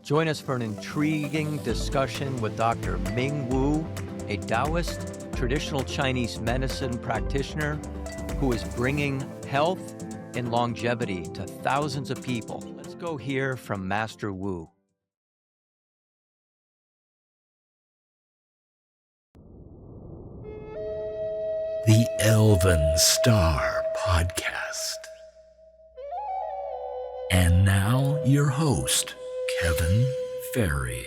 Join us for an intriguing discussion with Dr. Ming Wu, a Taoist traditional Chinese medicine practitioner who is bringing health and longevity to thousands of people. Let's go hear from Master Wu. The Elven Star Podcast. And now, your host, Kevin Ferry.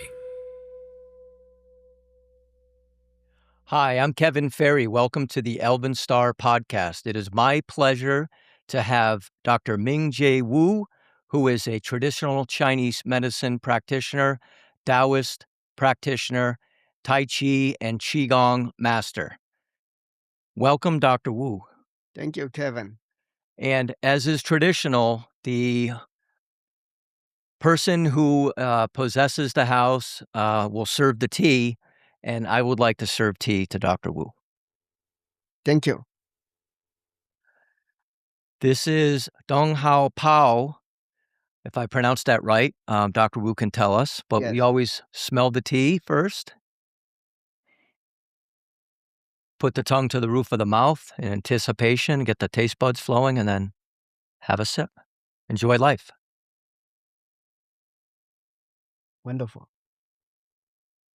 Hi, I'm Kevin Ferry. Welcome to the Elven Star Podcast. It is my pleasure to have Dr. Ming Wu, who is a traditional Chinese medicine practitioner, Taoist practitioner, Tai Chi and Qigong master. Welcome, Dr. Wu. Thank you, Kevin. And as is traditional, the person who possesses the house will serve the tea, and I would like to serve tea to Dr. Wu. Thank you. This is Dong Hao Pao. If I pronounced that right, Dr. Wu can tell us, but Yes. we always smell the tea first. Put the tongue to the roof of the mouth in anticipation, get the taste buds flowing, and then have a sip. Enjoy life. Wonderful.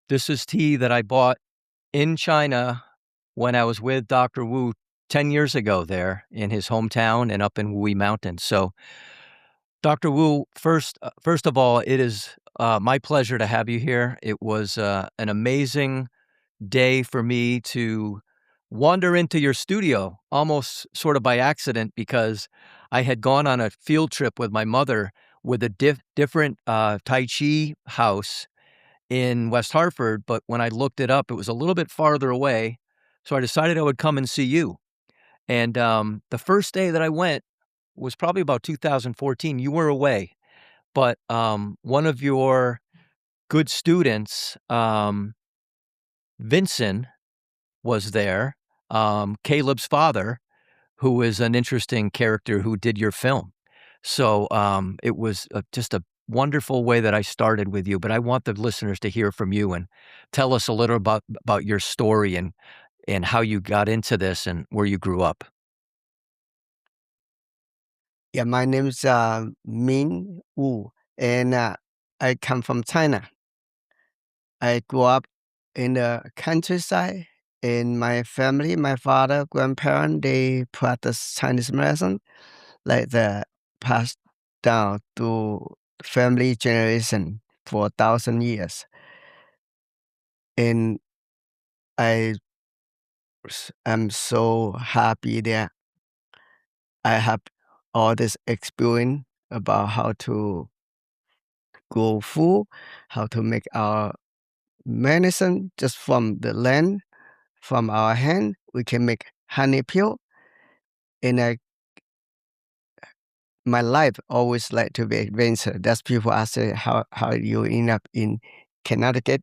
This is tea that I bought in China when I was with Dr. Wu 10 years ago there in his hometown and up in Wui Mountains. So, Dr. Wu, first of all, it is my pleasure to have you here. It was an amazing day for me to wander into your studio, almost sort of by accident, because I had gone on a field trip with my mother with a different Tai Chi house in West Hartford, but when I looked it up, it was a little bit farther away, so I decided I would come and see you. And the first day that I went was probably about 2014. You were away, but one of your good students, Vincent, was there, Caleb's father, who is an interesting character who did your film. So it was just a wonderful way that I started with you, but I want the listeners to hear from you and tell us a little about your story and how you got into this and where you grew up. Yeah, my name is Ming Wu, and I come from China. I grew up in the countryside. In my family, my father, grandparents, they practice Chinese medicine, like the passed down to family generation for 1,000 years. And I am so happy that I have all this experience about how to grow food, how to make our medicine just from the land, from our hand. We can make honey pill. And my life always like to be adventure. That's people ask how you end up in Connecticut.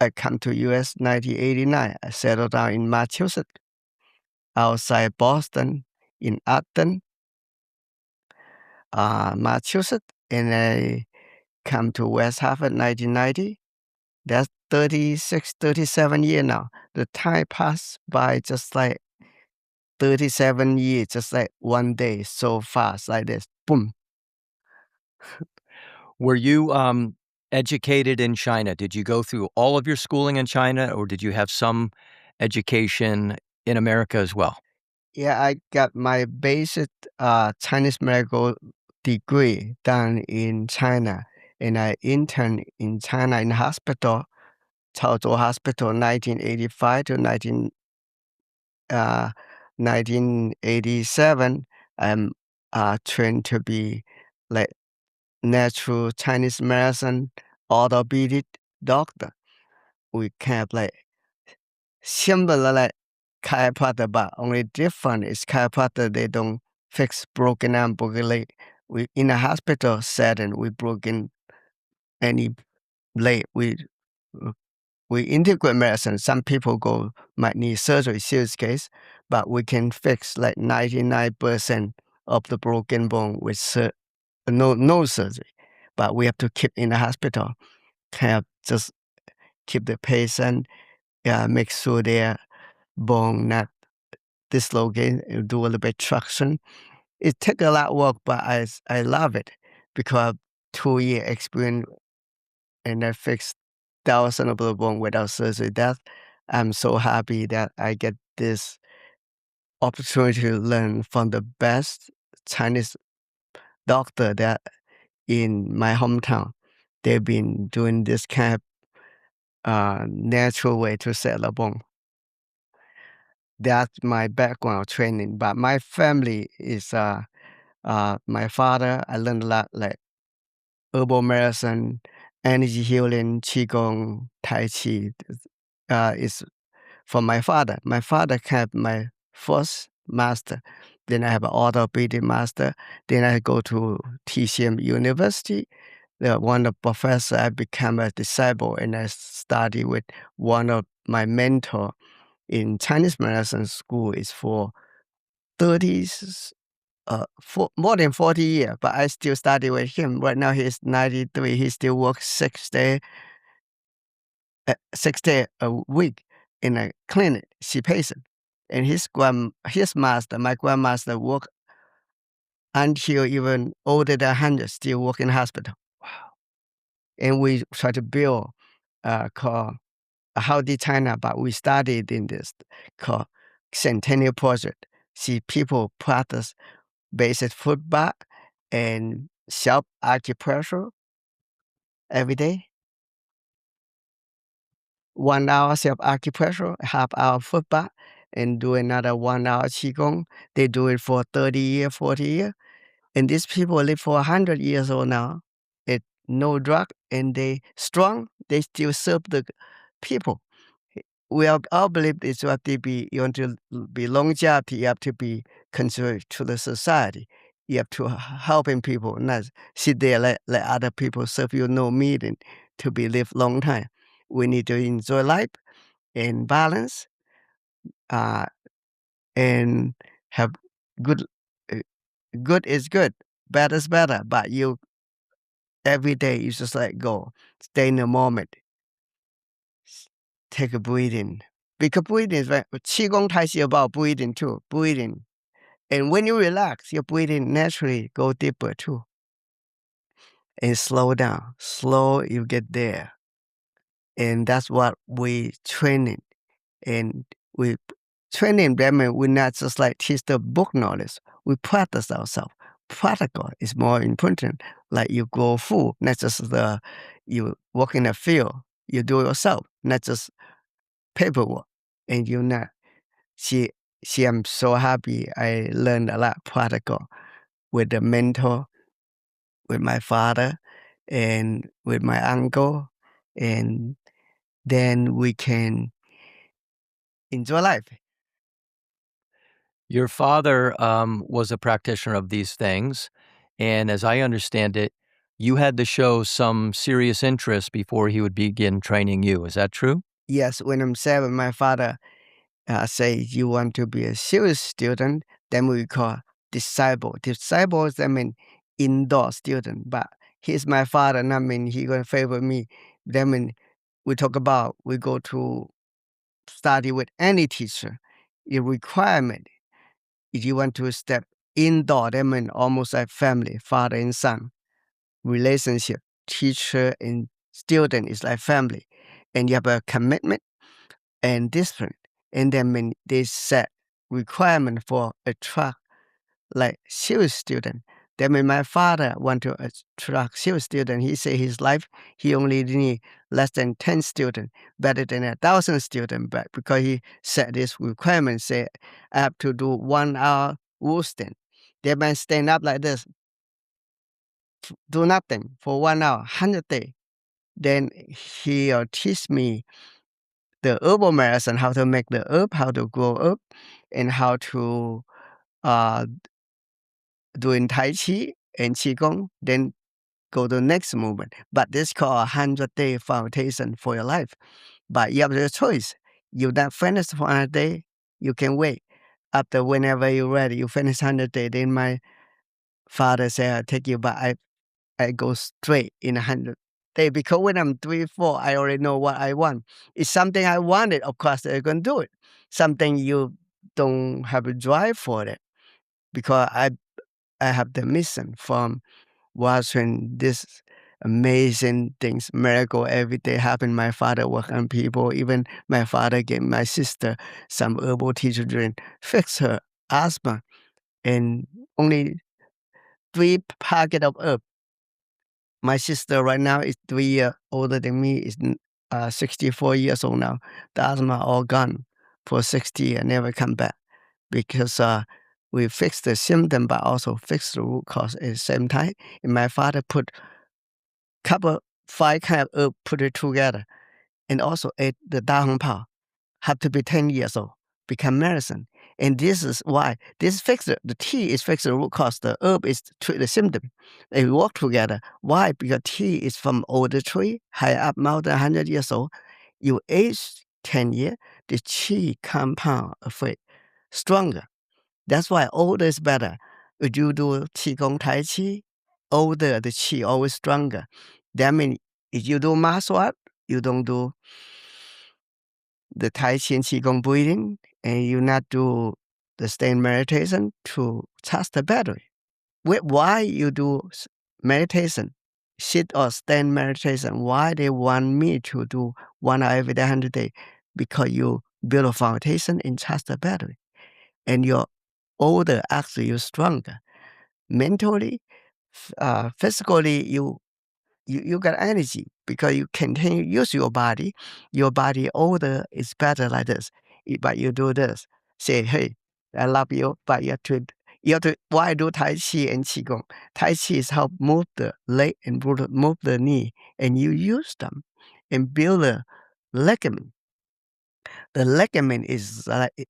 I come to US 1989. I settled down in Massachusetts, outside Boston, in Acton, Massachusetts, and I come to West Hartford 1990. That's 36, 37 years now. The time passed by just like 37 years, just like one day, so fast, like this. Boom. Were you educated in China? Did you go through all of your schooling in China, or did you have some education in America as well? Yeah, I got my basic Chinese medical degree done in China, and I interned in China in hospital, Chaozhou Hospital, 1985 to 1987. I'm trained to be like natural Chinese medicine orthopedic doctor. We have like similar like chiropractor, but only different is chiropractor, they don't fix broken arm, broken leg. We in a hospital setting, we broken any leg. We integrate medicine. Some people might need surgery, serious case, but we can fix like 99% of the broken bone with no surgery. but we have to keep in the hospital. Kind of just keep the patient, make sure their bone not dislocate, do a little bit traction. It takes a lot of work, but I love it because 2 year experience and I fixed thousands of the bone without surgery. That I'm so happy that I get this opportunity to learn from the best Chinese doctor that in my hometown. They've been doing this kind of natural way to set the bone. That's my background training. But my family is my father. I learned a lot like herbal medicine, energy healing, qigong, tai chi. Is from my father. My father kept my first master. Then I have an orthopedic master. Then I go to TCM University. One of professor, I became a disciple and I study with one of my mentor in Chinese medicine school is for 30s, more than 40 years, but I still study with him. Right now he's 93. He still works 6 day a week in a clinic, see patient. And his master, my grandmaster, work until even older than 100, still work in hospital. Wow. And we try to build called a healthy China, but we studied in this called Centennial Project. See people practice basic foot bath and self acupressure every day. 1 hour self acupressure, half hour foot bath, and do another 1 hour qigong. They do it for 30 years, 40 years. And these people live for 100 years old now. It no drug and they strong, they still serve the people. We all believe it's what to be, you want to be longevity, you have to be considerate to the society. You have to helping people, not sit there let other people serve you no meaning to be live long time. We need to enjoy life and balance, and have good. Uh, good is good, bad is better. But you every day you just let go, stay in the moment, take a breathing. Because breathing is right. Qigong Tai Chi about breathing too, breathing. And when you relax, your breathing naturally go deeper too. And slow down, slow you get there. And that's what we training. And we training them, and we not just like teach the book knowledge. We practice ourselves. Practical is more important. Like you grow food, not just you work in a field. You do it yourself, not just paperwork. And you not see. I'm so happy. I learned a lot practical with the mentor, with my father, and with my uncle, and then we can enjoy life. Your father was a practitioner of these things, and as I understand it, you had to show some serious interest before he would begin training you. Is that true? Yes, when I'm 7, my father say, you want to be a serious student, then we call disciple. Disciples, that mean indoor student, but he's my father, and that mean he going to favor me. That mean we talk about, we go to study with any teacher. A requirement, if you want to step indoor, that mean almost like family, father and son. Relationship, teacher and student is like family. And you have a commitment and discipline. And then when they set requirement for attract like serious student. Then when my father want to attract serious student, he say his life he only need less than 10 students, better than 1,000 students. But because he set this requirement, say I have to do 1 hour wall stand. They man stand up like this, do nothing for 1 hour, 100 days. Then he'll teach me the herbal medicine, how to make the herb, how to grow herb, and how to doing Tai Chi and Qigong, then go to the next movement. But this called 100-day foundation for your life. But you have the choice. You not finish for 100 days, you can wait. After whenever you're ready, you finish 100 days. Then my father said, I'll take you back. I go straight in 100 days because when I'm 3, 4, I already know what I want. It's something I wanted, of course, they're going to do it. Something you don't have a drive for it because I have the mission from watching this amazing things, miracle every day happen. My father work on people. Even my father gave my sister some herbal tea to drink, fix her asthma, and only 3 packet of herb. My sister right now is 3 years older than me, is 64 years old now. The asthma all gone for 60 years, never come back because we fixed the symptom, but also fixed the root cause at the same time. And my father put couple 5 kind of herb, put it together, and also ate the Da Hong Pao. Have to be 10 years old, become medicine. And this is why this fix the tea is fix the root cause. The herb is treat the symptom. They work together. Why? Because tea is from older tree, high up mountain, 100 years old. You age 10 years, the qi compound effect stronger. That's why older is better. If you do qigong tai chi, older the qi always stronger. That means if you do martial art, you don't do the Tai Chi and Qigong breathing, and you not do the stand meditation to charge the battery. Why you do meditation, sit or stand meditation? Why they want me to do 1 hour every day, 100 days? Because you build a foundation and charge the battery. And you're older, actually you're stronger. Mentally, physically, you got energy because you continue use your body. Your body older is better like this. But you do this. Say, hey, I love you, but you have to why do Tai Chi and Qigong? Tai Chi is help move the leg and move the knee, and you use them and build a ligament. The ligament is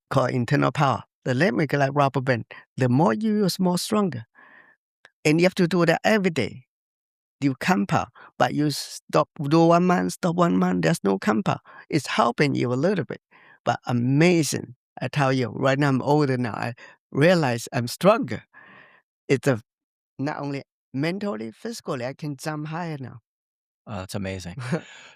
called internal power. The ligament is like rubber band. The more you use, more stronger. And you have to do that every day. You compound, but you stop, do 1 month, stop 1 month, there's no compound. It's helping you a little bit, but amazing. I tell you, right now I'm older now, I realize I'm stronger. It's not only mentally, physically, I can jump higher now. That's amazing.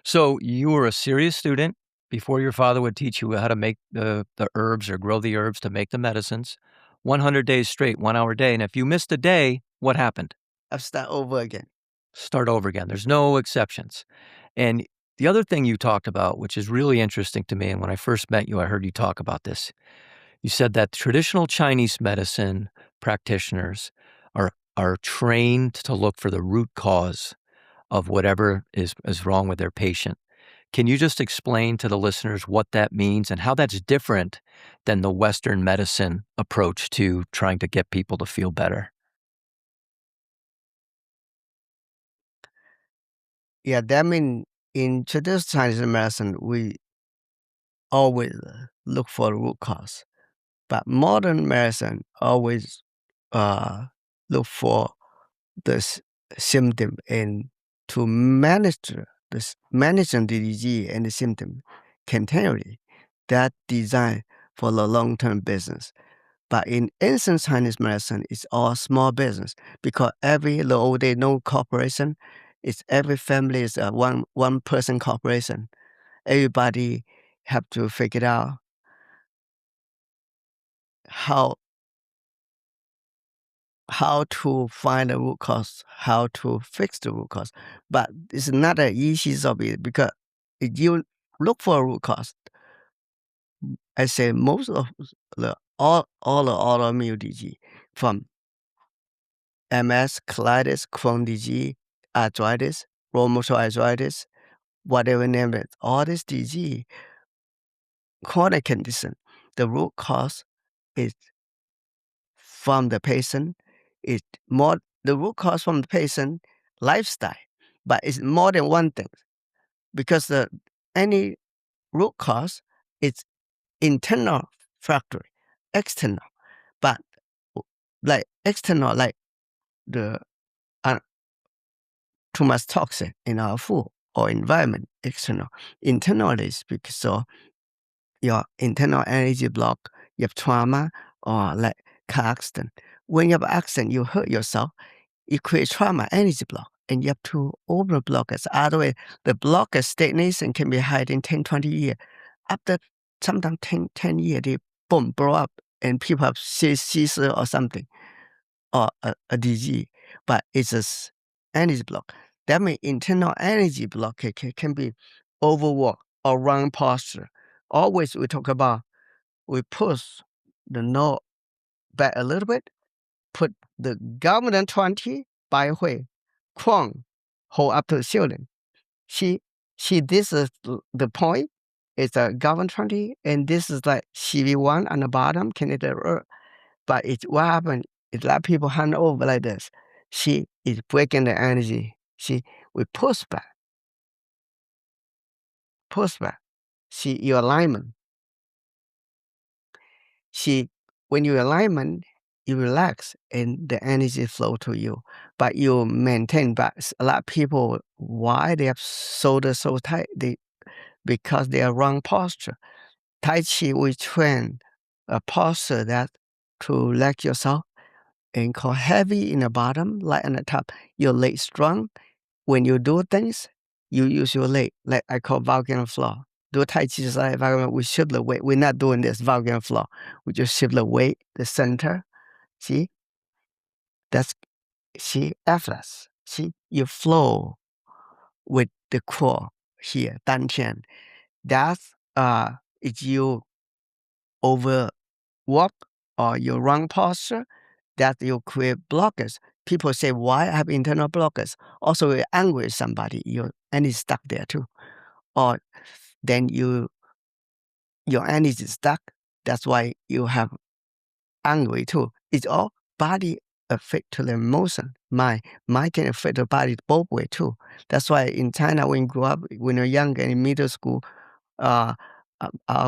So you were a serious student before your father would teach you how to make the herbs or grow the herbs to make the medicines. 100 days straight, 1 hour a day. And if you missed a day, what happened? I start over again. Start over again. There's no exceptions. And the other thing you talked about, which is really interesting to me, and when I first met you, I heard you talk about this. You said that traditional Chinese medicine practitioners are trained to look for the root cause of whatever is wrong with their patient. Can you just explain to the listeners what that means and how that's different than the Western medicine approach to trying to get people to feel better? Yeah, that means in traditional Chinese medicine, we always look for the root cause. But modern medicine always look for the symptom and to manage the disease and the symptom continually. That designed for the long-term business. But in ancient Chinese medicine, it's all small business because the old day no corporation. It's every family is a one person corporation. Everybody have to figure out how to find the root cause, how to fix the root cause. But it's not an easy job because if you look for a root cause, I say most of all the autoimmune disease from MS, colitis, Crohn's disease, arthritis, rheumatoid arthritis, whatever name it, all this disease, chronic condition, the root cause is from the patient. It's more the root cause from the patient lifestyle, but it's more than one thing because any root cause is internal factor, external, but like external, like the too much toxin in our food or environment, external. Internal is because so your internal energy block, you have trauma or like car accident. When you have accident, you hurt yourself, you create trauma, energy block. and you have to overblock it. Otherwise, the blockage stagnation can be hiding in 10, 20 years. After sometimes 10 years, they boom, blow up, and people have seizure or something, or a disease. But it's a energy block. That means internal energy block can be overwork or wrong posture. Always we talk about, we push the nose back a little bit, put the government 20 by Hui, Kwang, hold up to the ceiling. See, this is the point. It's a government 20, and this is like CV1 on the bottom, Canada Earth. But it's what happened is a lot of people hand over like this. See, it's breaking the energy. See, we push back. See, your alignment. See, when you alignment, you relax and the energy flow to you. But you maintain. But a lot of people, why they have shoulder so tight? Because they are wrong posture. Tai Chi, we train a posture that to relax yourself and call heavy in the bottom, light on the top. Your leg strong. When you do things, you use your leg, like I call volcano floor. Do Tai Chi side, we shift the weight. We're not doing this volcano floor. We just shift the weight, the center. See? Effortless. See? You flow with the core here, Dan Tian. That's if you overwork or you wrong posture, that you create blockers. People say, why I have internal blockers? Also, you're angry with somebody, and it's stuck there too. Or then your energy is stuck. That's why you have angry too. It's all body affect to the emotion. Mind can affect the body both way too. That's why in China, when you grow up, when you're young and in middle school, our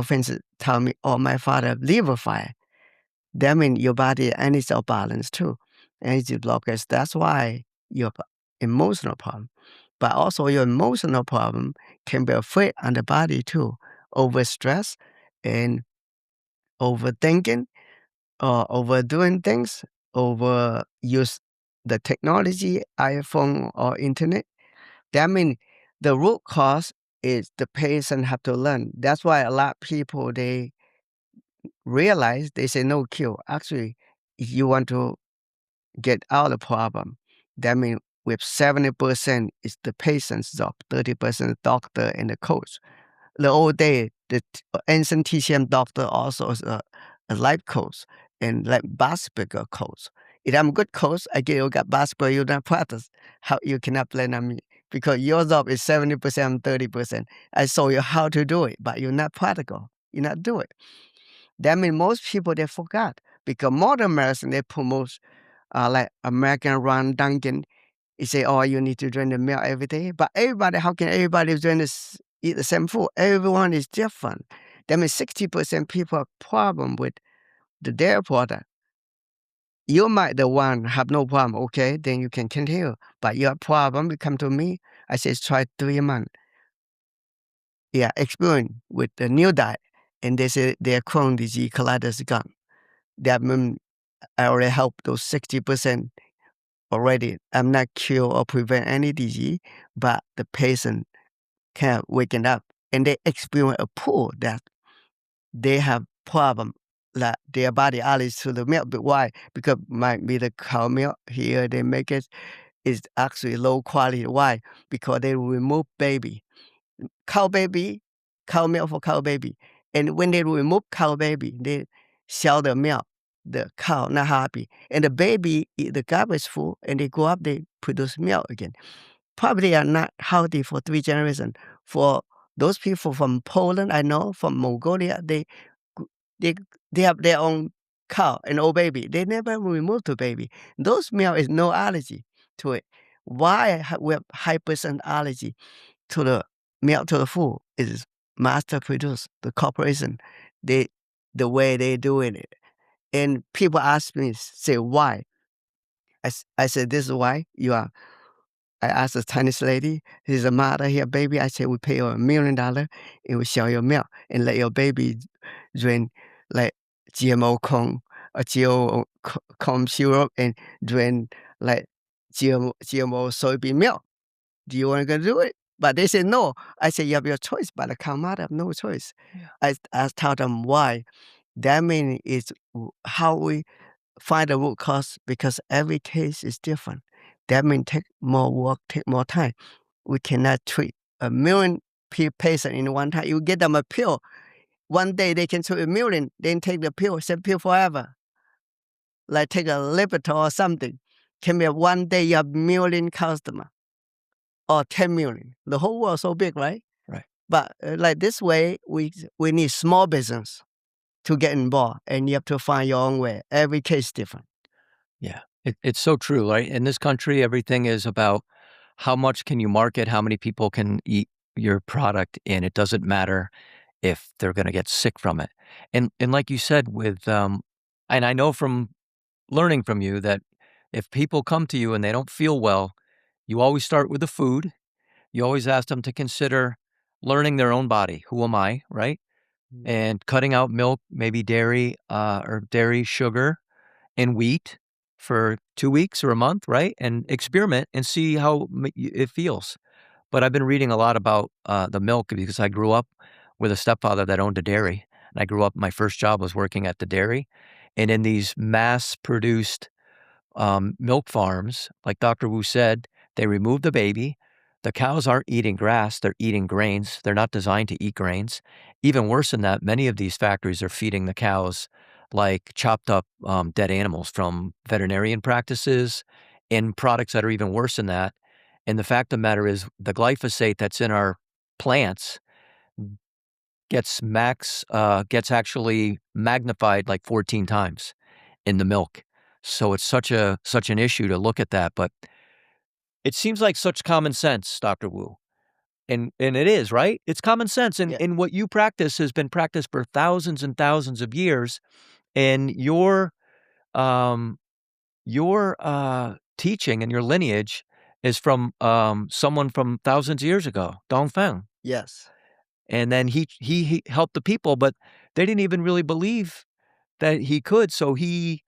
friends tell me, oh, my father liver fire. That means your body energy is balanced too. Energy blockers. That's why your emotional problem. But also your emotional problem can be affect on the body too. Overstress and overthinking or overdoing things, overuse the technology, iPhone or internet. That means the root cause is the patient have to learn. That's why a lot of people, they realize, they say no cure. Actually, if you want to get out of the problem, that means with 70% is the patient's job, 30% doctor and the coach. The old day, the ancient TCM doctor also is a life coach and like basketball coach. If I'm a good coach, I get you got basketball, you don't practice. How you cannot blame on me? Because your job is 70%, 30%. I show you how to do it, but you're not practical. You not do it. That means most people, they forgot. Because modern medicine, they promote like American Run Duncan. You say, oh, you need to drink the milk every day. But everybody, how can everybody eat the same food? Everyone is different. That means 60% people have problem with the dairy product. You might the one have no problem. Okay, then you can continue. But your problem, you come to me. I say, try 3 months. Yeah, experience with the new diet. And they say their Crohn's disease colitis gone. That means I already helped those 60% already. I'm not cure or prevent any disease, but the patient can waken up and they experience a pull that they have problem, like their body allergies to the milk. But why? Because might be the cow milk here they make it is actually low quality. Why? Because they remove cow milk for cow baby. And when they remove cow baby, they sell the milk. The cow not happy. And the baby eat the garbage food and they grow up, they produce milk again. Probably are not healthy for 3 generations. For those people from Poland, I know, from Mongolia, they have their own cow, an old baby. They never remove the baby. Those milk is no allergy to it. Why we have high percent allergy to the milk to the food is master produce, the corporation, the way they doing it. And people ask me, say, why? I said, this is why you are. I asked a Chinese lady, she's a mother here, baby. I said, we pay you $1 million and we sell your milk and let your baby drink like GMO corn or GMO corn syrup and drink like GMO soybean milk. Do you want to go do it? But they say no. I say you have your choice, but the cow mother have no choice. Yeah. I tell them why. That means it's how we find the root cause, because every case is different. That means take more work, take more time. We cannot treat 1,000,000 patients in one time. You get them a pill. One day they can treat 1,000,000, then take the pill, same pill forever. Like take a Lipitor or something. Can be one day you have 1,000,000 customers or 10,000,000. The whole world is so big, right? Right. But like this way, we need small business to get involved, and you have to find your own way. Every case is different. Yeah, it's so true, right? In this country, everything is about how much can you market, how many people can eat your product, and it doesn't matter if they're going to get sick from it. And like you said, with and I know from learning from you that if people come to you and they don't feel well, you always start with the food. You always ask them to consider learning their own body. Who am I, right? And cutting out milk, maybe dairy or dairy, sugar, and wheat for 2 weeks or a month, right? And experiment and see how it feels. But I've been reading a lot about the milk because I grew up with a stepfather that owned a dairy. And I grew up, my first job was working at the dairy. And in these mass-produced milk farms, like Dr. Wu said, they remove the baby. The cows aren't eating grass, they're eating grains. They're not designed to eat grains. Even worse than that, many of these factories are feeding the cows like chopped up dead animals from veterinarian practices and products that are even worse than that. And the fact of the matter is the glyphosate that's in our plants gets actually magnified like 14 times in the milk. So it's such an issue to look at that, but it seems like such common sense, Dr. Wu. And it is, right? It's common sense. And what you practice has been practiced for thousands and thousands of years. And your teaching and your lineage is from someone from thousands of years ago, Fang. Yes. And then he helped the people, but they didn't even really believe that he could. So he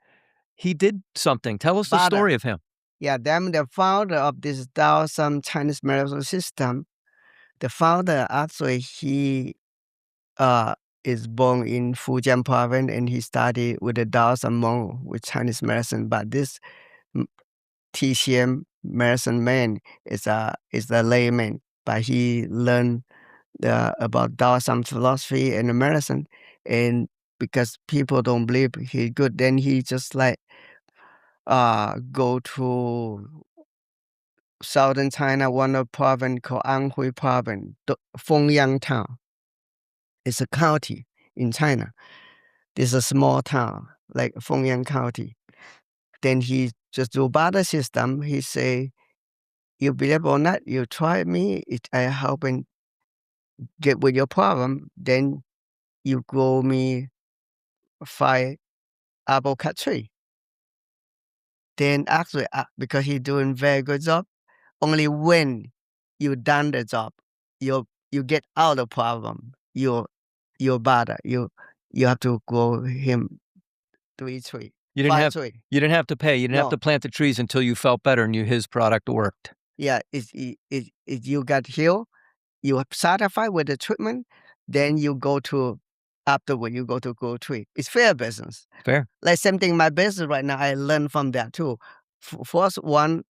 did something. Tell us the story of him. Yeah, them the founder of this Taoism Chinese medical system. The founder actually he is born in Fujian province, and he studied with the Taoism monk with Chinese medicine. But this TCM medicine man is a layman, but he learned about Taoism philosophy and the medicine, and because people don't believe he's good, then he just like go to southern China, one of province called Anhui province, Fengyang town. It's a county in China. This is a small town, like Fengyang County. Then he just do barter system. He say, you believe or not, you try me, I help and get with your problem, then you grow me 5 apple cut tree. Then actually, because he doing very good job, only when you done the job, you get out of problem. Your bother. You have to grow him 3 tree. You didn't 5 have tree. You didn't have to pay. You didn't have to plant the trees until you felt better and his product worked. Yeah, if you got healed, you are satisfied with the treatment, then you go to afterward you go to grow tree. It's fair business. Fair. Like same thing my business right now, I learn from that too. First one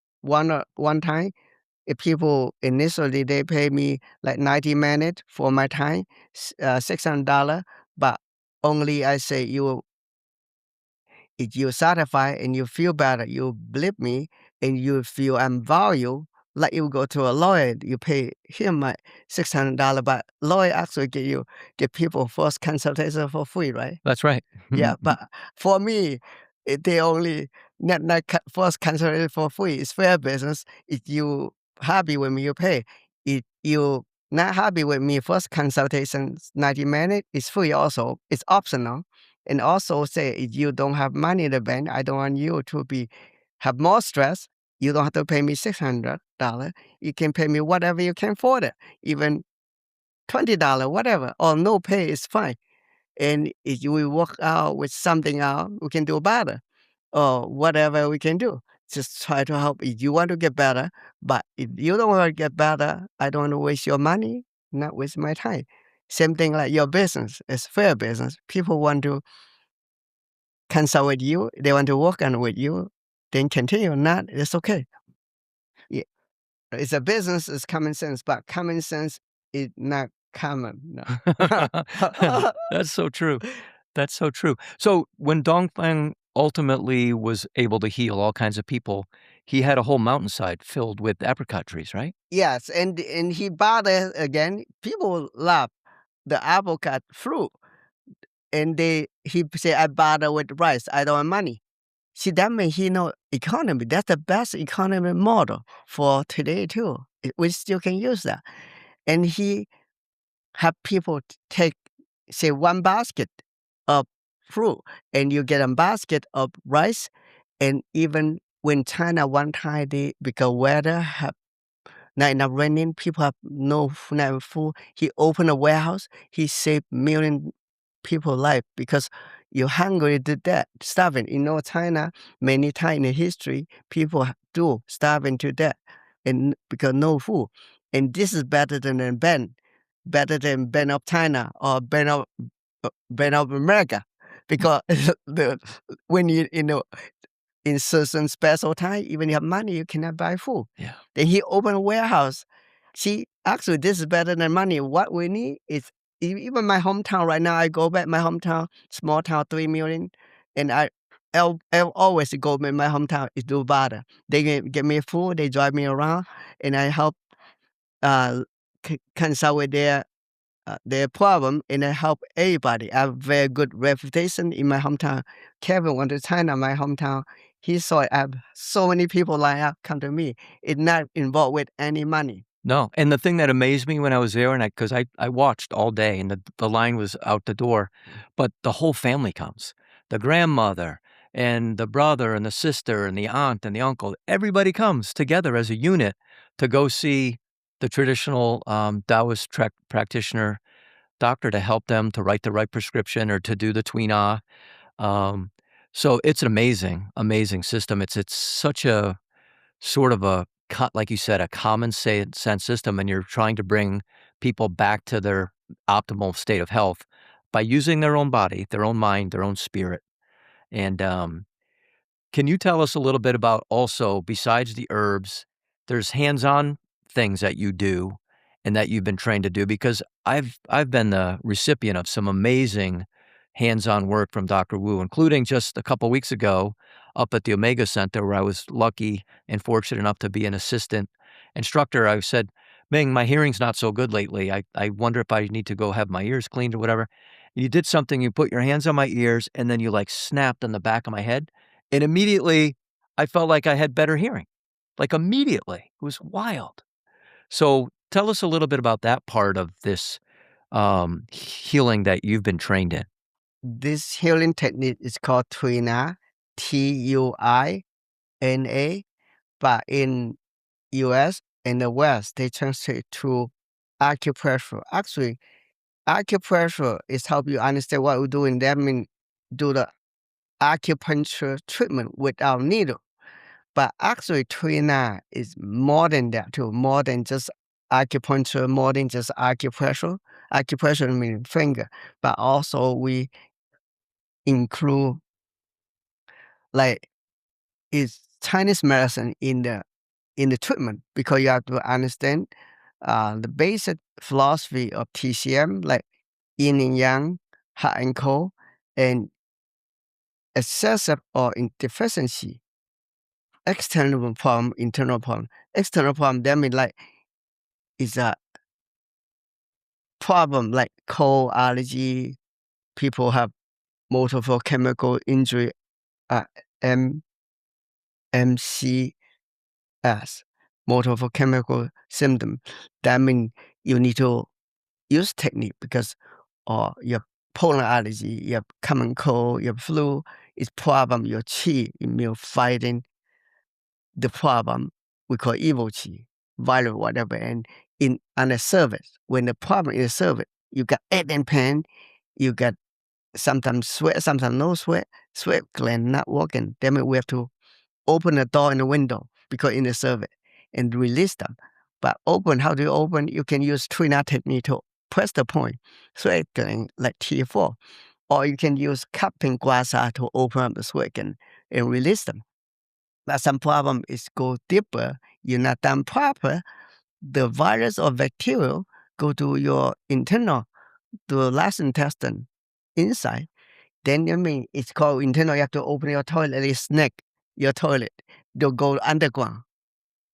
time, if people initially they pay me like 90 minutes for my time, $600, but only I say if you satisfy and you feel better, you believe me, and you feel I'm valued, like you go to a lawyer, you pay him like $600, but lawyer actually get people first consultation for free, right? That's right. Yeah, but for me, they only not first consultation for free. It's fair business. If you happy with me, you pay. If you not happy with me, first consultation 90 minutes is free also. It's optional. And also say if you don't have money in the bank, I don't want you to have more stress. You don't have to pay me $600. You can pay me whatever you can afford it, even $20, whatever, or no pay is fine. And if we work out with something out, we can do better, or whatever we can do. just try to help. If you want to get better, but if you don't want to get better, I don't want to waste your money, not waste my time. Same thing like your business. It's fair business. People want to consult with you. They want to work on with you. Then continue. Not, it's okay. Yeah. It's a business. It's common sense, but common sense is not common. No. That's so true. That's so true. So when Dongfang ultimately was able to heal all kinds of people, he had a whole mountainside filled with apricot trees, right? Yes, and he bought it again. People love the apricot fruit, and he say, I bought it with rice. I don't have money. See, that means he know economy. That's the best economy model for today too. We still can use that, and he have people take, say, one basket of fruit, and you get a basket of rice, and even when China one time because weather have not enough raining, people have no food. He opened a warehouse. He saved million people life because you're hungry to death, starving. You know, China many times in history, people do starving to death, and because no food. And this is better than better than ban of China or ban of America, because when you know, in certain special time, even you have money, you cannot buy food. Yeah. Then he opened a warehouse. See, actually, this is better than money. What we need is, even my hometown right now, I go back my hometown, small town, 3 million, and I always go back my hometown is do better. They get me food, they drive me around, and I help consult with their problem, and I help everybody. I have very good reputation in my hometown. Kevin went to China, my hometown. He saw I have so many people line up come to me. It's not involved with any money. No, and the thing that amazed me when I was there, and because I watched all day, and the line was out the door, but the whole family comes. The grandmother and the brother and the sister and the aunt and the uncle, everybody comes together as a unit to go see the traditional Taoist practitioner doctor to help them to write the right prescription or to do the Tui-na. So it's an amazing system. It's such a sort of like you said, a common sense system, and you're trying to bring people back to their optimal state of health by using their own body, their own mind, their own spirit. And can you tell us a little bit about also, besides the herbs, there's hands-on things that you do and that you've been trained to do? Because I've been the recipient of some amazing hands-on work from Dr. Wu, including just a couple weeks ago up at the Omega Center, where I was lucky and fortunate enough to be an assistant instructor. I said, Ming, my hearing's not so good lately. I wonder if I need to go have my ears cleaned or whatever. You did something, you put your hands on my ears, and then you like snapped on the back of my head. And immediately, I felt like I had better hearing. Like immediately. It was wild. So tell us a little bit about that part of this healing that you've been trained in. This healing technique is called Tui-na, Tuina, but in U.S. and the West, they translate to acupressure. Actually, acupressure is help you understand what we're doing. That means do the acupuncture treatment without needle. But actually, Tui-na is more than that too, more than just acupuncture, more than just acupressure. Acupressure means finger, but also we include like is Chinese medicine in the treatment, because you have to understand the basic philosophy of TCM, like yin and yang, hot and cold, and excessive or deficiency. External problem, internal problem. External problem, that means like is a problem like cold, allergy. People have multiple chemical injury, MCS, multiple chemical symptom. That means you need to use technique, because you have pollen allergy, you have common cold, you have flu. It's problem your qi, you're fighting the problem we call evil qi, violent whatever. And on the surface, when the problem is surface, you got ache and pain, you got sometimes sweat, sometimes no sweat, sweat gland not working. Then we have to open the door and the window because in the service and release them. But open, how do you open? You can use Tui-na technique to press the point, sweating like T4. Or you can use cupping Gua Sha to open up the sweat and release them. But some problem is go deeper, you're not done proper, the virus or bacteria go to your internal, to the last intestine inside. Then you mean it's called internal, you have to open your toilet, it's snake, your toilet, they'll go underground.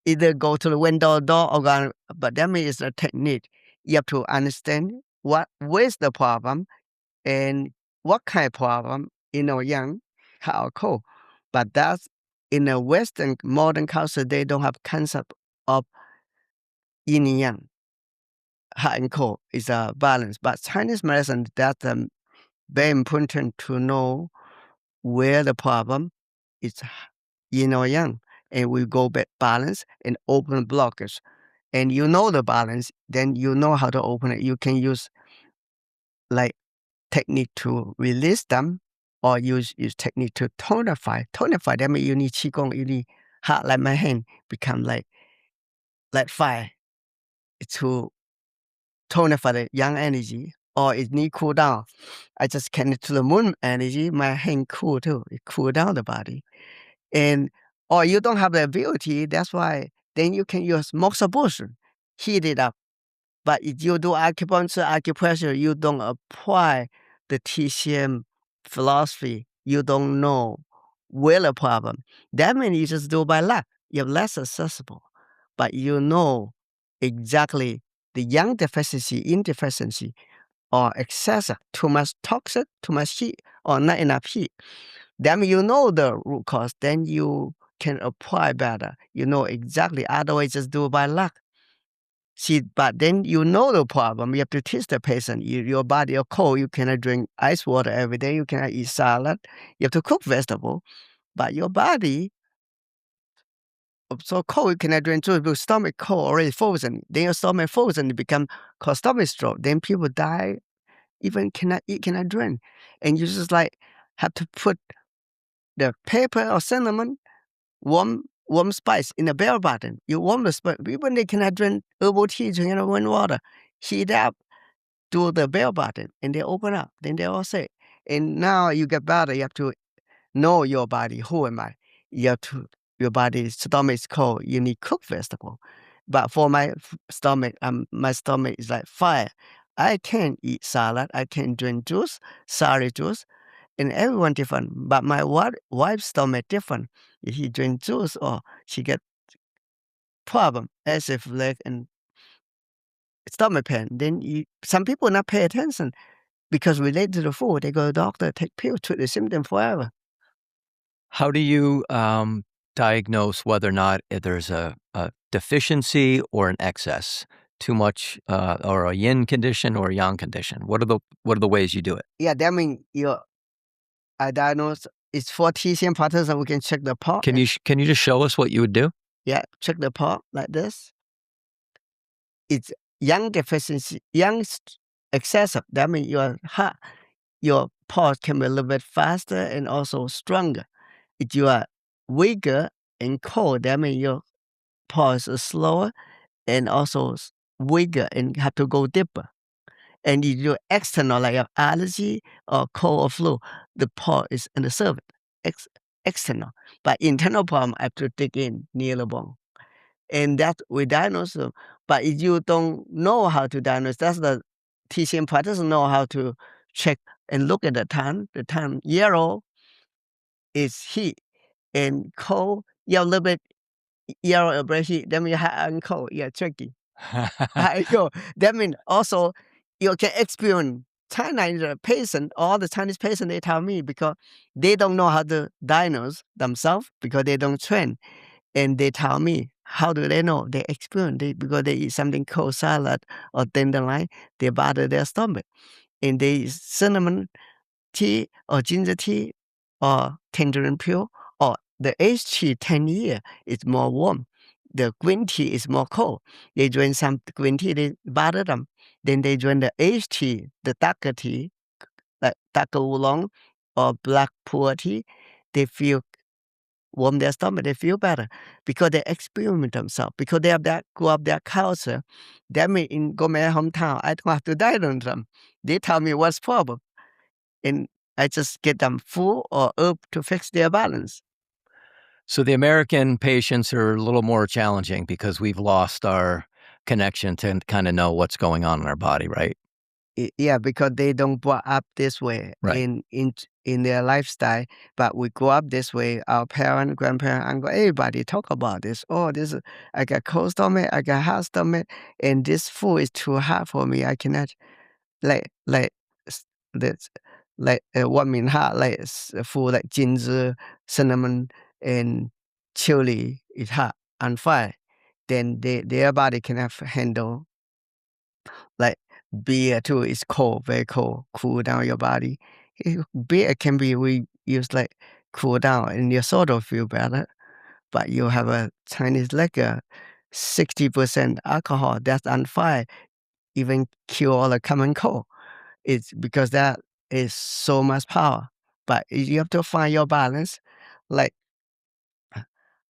Either go to the window door or go, but that means it's a technique. You have to understand where's the problem and what kind of problem, young, how cold. But that's in a Western modern culture, they don't have concept of yin and yang. Hot and cold is a balance. But Chinese medicine, that's very important to know where the problem is yin or yang. And we go back balance and open blockage. And you know the balance, then you know how to open it. You can use like technique to release them or use technique to tonify. Tonify, that means you need qigong, you need hot like my hand, become like fire to tonify the yang energy, or it need cool down. I just connect to the moon energy, my hand cool too. It cool down the body. And or you don't have the ability, that's why then you can use moxa bush, heat it up. But if you do acupressure, you don't apply the TCM philosophy. You don't know where the problem. That means you just do by luck. You're less accessible. But you know exactly the yang deficiency, indeficiency, or excessive, too much toxic, too much heat, or not enough heat. That means you know the root cause, then you can apply better. You know exactly. Otherwise, just do it by luck. See, but then you know the problem. You have to teach the patient. Your body is cold. You cannot drink ice water every day. You cannot eat salad. You have to cook vegetable. But your body so cold, you cannot drink juice. Your stomach cold, already frozen. Then your stomach frozen, it become called stomach stroke. Then people die, even cannot eat, cannot drink. And you just like have to put the pepper or cinnamon, warm spice in a bell button. You warm the spice. People, they cannot drink herbal tea, drink warm water. Heat up, do the bell button, and they open up. Then they all say, and now you get better. You have to know your body. Who am I? You have to, your body's stomach is cold. You need cooked vegetable. But for my stomach is like fire. I can eat salad. I can drink juice, sorry juice. And everyone different, but my wife's stomach different. If she drink juice or she get problem, acid reflux and stomach pain, then some people not pay attention because related to the food, they go to the doctor, take pills, treat the symptom forever. How do you diagnose whether or not there's a deficiency or an excess? Too much or a yin condition or a yang condition? What are the ways you do it? Yeah, that means I diagnose it's for TCM practice, and we can check the pot. Can you just show us what you would do? Yeah, check the pot like this. It's yang deficiency, yang excessive. That means your pulse can be a little bit faster and also stronger. If you are weaker and cold, that means your pulse is slower and also weaker and have to go deeper. And if you're external, like you have allergy or cold or flu, the pulse is in the cervix, external. But internal problem, I have to dig in near the bone. And that we diagnose them. But if you don't know how to diagnose, that's the TCM practice know how to check and look at the time. The time yellow is heat and cold. You have a little bit yellow or red heat. That means hot and cold. Yeah, tricky. That means also you can experience China is a patient, all the Chinese patients, they tell me because they don't know how to diagnose themselves because they don't train. And they tell me, how do they know? They experience because they eat something cold salad or dandelion, they bother their stomach. And they eat cinnamon tea or ginger tea or tangerine peel or the aged tea 10 years is more warm. The green tea is more cold. They drink some green tea, they bother them. Then they drink the aged tea, the darker tea, like darker oolong or black pu'er tea. They feel warm their stomach, they feel better because they experiment themselves, because they have that grew up that culture. That means in go my hometown, I don't have to diet on them. They tell me what's problem, and I just get them food or herb to fix their balance. So the American patients are a little more challenging because we've lost our connection to kind of know what's going on in our body, right? Yeah, because they don't grow up this way Right. in their lifestyle. But we grow up this way. Our parent, grandparent, uncle, everybody talk about this. Oh, this is, I got cold stomach, I got hot stomach, and this food is too hot for me. I cannot like this what mean hot food like ginger, cinnamon, and chili is hot and fire. Then their body cannot handle. Like beer too is cold, very cold, cool down your body. Beer can be we use like cool down and you sort of feel better. But you have a Chinese liquor, 60% alcohol, that's on fire, even cure all the common cold. It's because that is so much power. But you have to find your balance, like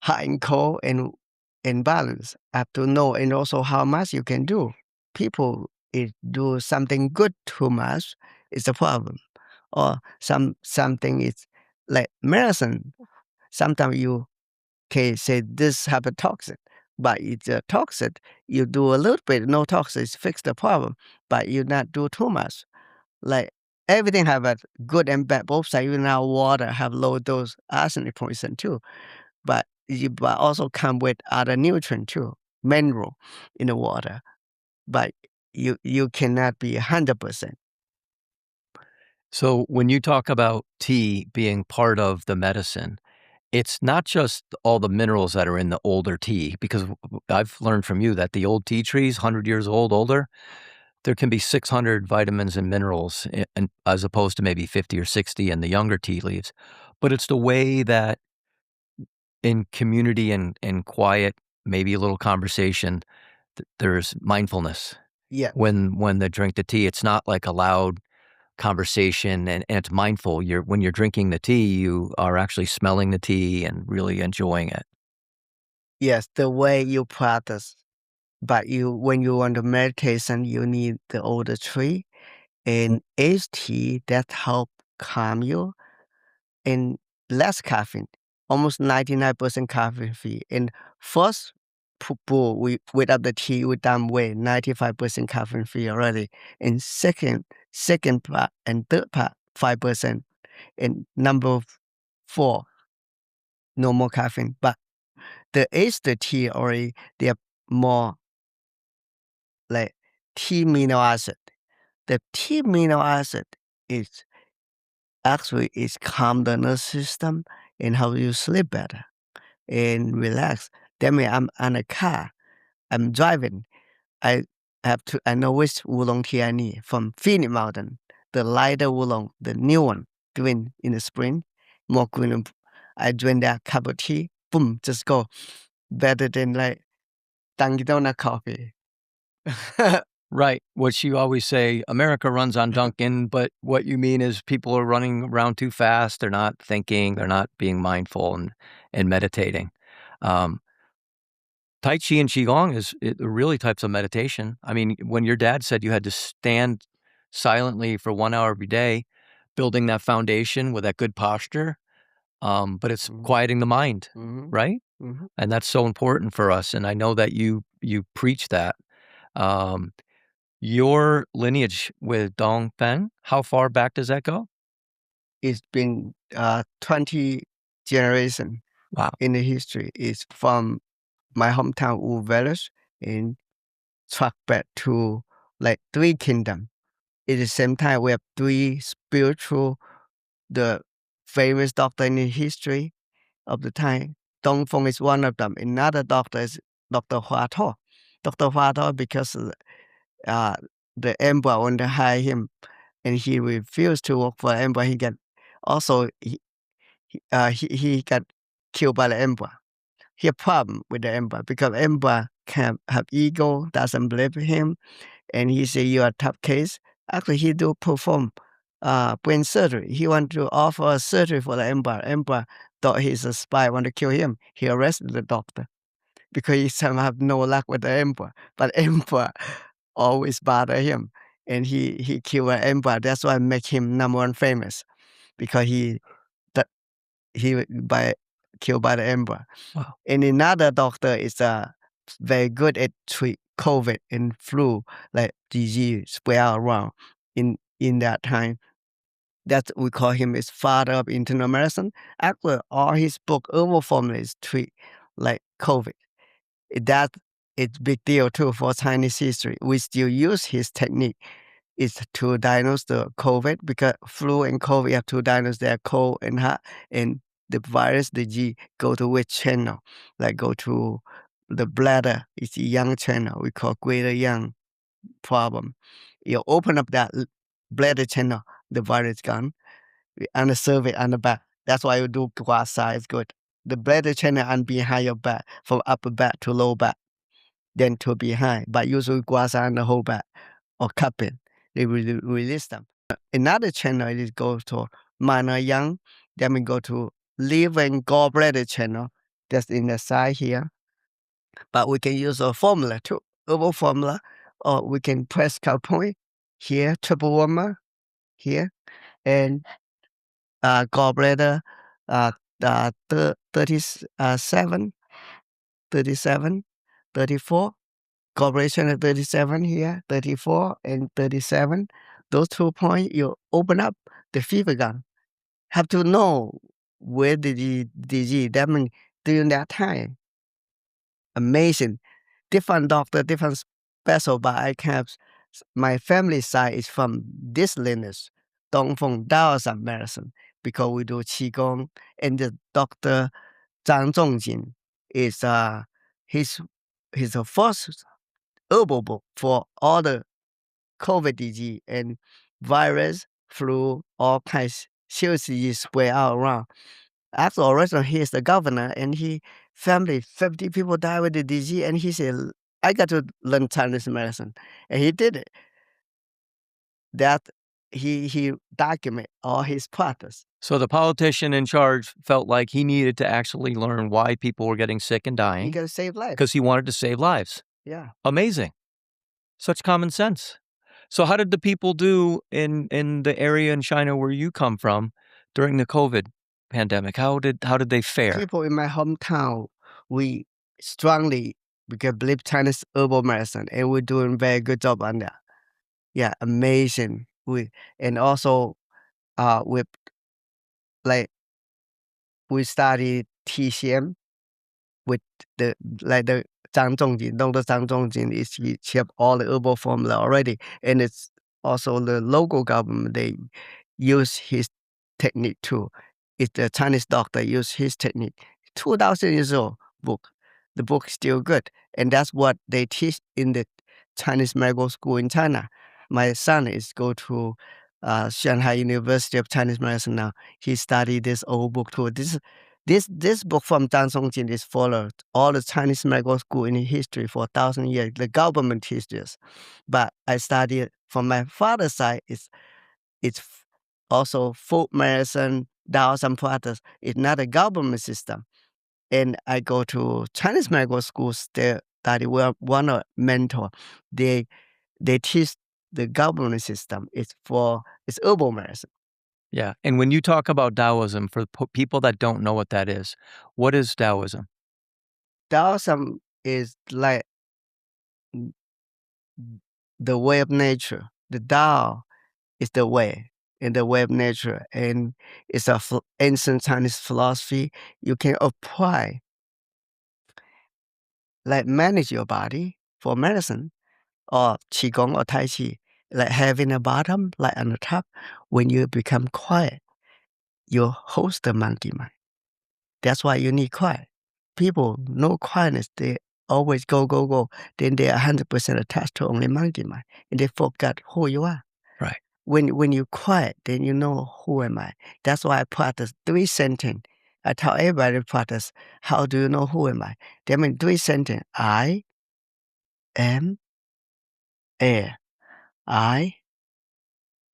hot and cold and balance. Have to know and also how much you can do. People if do something good too much, it's a problem. Or something is like medicine. Sometimes you can say this have a toxin, but it's a toxin. You do a little bit, no toxins, fix the problem, but you not do too much. Like everything have a good and bad both sides. Even our water have low dose arsenic poison too. But but also come with other nutrient too, mineral in the water. But you cannot be 100%. So when you talk about tea being part of the medicine, it's not just all the minerals that are in the older tea, because I've learned from you that the old tea trees, 100 years old, older, there can be 600 vitamins and minerals, and as opposed to maybe 50 or 60 in the younger tea leaves. But it's the way that in community and quiet, maybe a little conversation, there's mindfulness. Yeah. When they drink the tea, it's not like a loud conversation and it's mindful. When you're drinking the tea, you are actually smelling the tea and really enjoying it. Yes, the way you practice. But when you want to meditation, you need the older tree and aged tea that help calm you and less caffeine, almost 99% caffeine free. And first brew without the tea with damn way, 95% caffeine free already. And second part and third part, 5%. And number 4, no more caffeine. But the aged tea already, they are more like tea amino acid. The tea amino acid is actually calm the nervous system and help you sleep better and relax. That means I'm on a car, I'm driving. I know which oolong tea I need from Phoenix Mountain, the lighter oolong, the new one, green in the spring, more green. I drink that cup of tea, boom, just go. Better than like Dunkin' Donut coffee. Right. What you always say, America runs on Dunkin', but what you mean is people are running around too fast. They're not thinking, they're not being mindful and meditating. Tai Chi and Qigong are really types of meditation. I mean, when your dad said you had to stand silently for 1 hour every day, building that foundation with that good posture, but it's quieting the mind, right? Mm-hmm. And that's so important for us. And I know that you preach that. Your lineage with Dong Feng, how far back does that go? It's been 20 generations. Wow. In the history. It's from my hometown Wu village and track back to like 3 kingdoms. At the same time, we have 3 spiritual, the famous doctor in the history of the time. Dong Feng is one of them. Another doctor is Dr. Hua To. Dr. Hua To, because the emperor wanted to hire him and he refused to work for the emperor. He got also he got killed by the emperor. He had a problem with the emperor because emperor can have ego, doesn't believe in him, and he say you are a tough case. Actually, he do perform brain surgery. He want to offer a surgery for the emperor. Emperor thought he's a spy, want to kill him. He arrested the doctor because he somehow have no luck with the emperor. But emperor always bother him, and he killed the emperor. That's why make him number one famous, because he killed by the emperor. Wow. And another doctor is very good at treat COVID and flu, like disease spread around in that time. That we call him is father of internal medicine. Actually, all his book herbal formulas treat like COVID. That it's big deal too for Chinese history. We still use his technique is to diagnose the COVID, because flu and COVID have to diagnose their cold and hot, and the virus, the G, go to which channel? Like go to the bladder. It's a young channel. We call greater young problem. You open up that bladder channel, the virus gone. And the survey on the back. That's why you do Gua Sha is good. The bladder channel and behind your back, from upper back to lower back, then to behind. But usually Gua Sha on the whole back or cupping. They will release them. Another channel is go to minor young. Then we go to liver and gallbladder channel. That's in the side here. But we can use a formula too, herbal formula, or we can press cow point here, triple warmer here, and gallbladder 37, 37, 34. Corporation at 37 here, 34 and 37. Those 2 points, you open up the fever gun. Have to know where the disease, that means during that time. Amazing. Different doctor, different special, but I have, my family side is from this lineage, Dongfeng Taoism medicine, because we do Qigong, and the doctor Zhang Zongjin is he's the first herbal book for all the COVID disease and virus, flu, all kinds serious disease spread out around. After originally, he is the governor, and he family 50 people die with the disease, and he said, "I got to learn Chinese medicine," and he did it. That he document all his practice. So the politician in charge felt like he needed to actually learn why people were getting sick and He dying got to save life. because he wanted to save lives. Yeah. Amazing. Such common sense. So how did the people do in the area in China where you come from during the COVID pandemic? How did they fare? People in my hometown, we strongly because believe Chinese herbal medicine, and we're doing very good job on that. Yeah, amazing. And also with like we studied TCM with the Zhang Zongjin, Dr. Zhang Zongjin is he have all the herbal formula already, and it's also the local government, they use his technique too. It's the Chinese doctor use his technique. 2,000 years old book. The book is still good, and that's what they teach in the Chinese medical school in China. My son is go to Shanghai University of Chinese Medicine now. He studied this old book too. This book from Zhang Zongjin is followed all the Chinese medical school in history for 1,000 years. The government teaches this, but I studied from my father's side. It's also folk medicine, Taoism practice. It's not a government system. And I go to Chinese medical schools. They study one mentor. They teach the government system. It's herbal medicine. Yeah. And when you talk about Taoism, for people that don't know what that is, what is Taoism? Taoism is like the way of nature. The Tao is the way, in the way of nature, and it's a ancient Chinese philosophy. You can apply, like manage your body for medicine, or Qigong or Tai Chi, like having a bottom, like on the top. When you become quiet, you host the monkey mind. That's why you need quiet. People, no quietness, they always go, go, go. Then they're 100% attached to only monkey mind, and they forgot who you are. Right. When you quiet, then you know who am I. That's why I practice 3 sentences. I tell everybody to practice, how do you know who am I? That means 3 sentences. I am air. I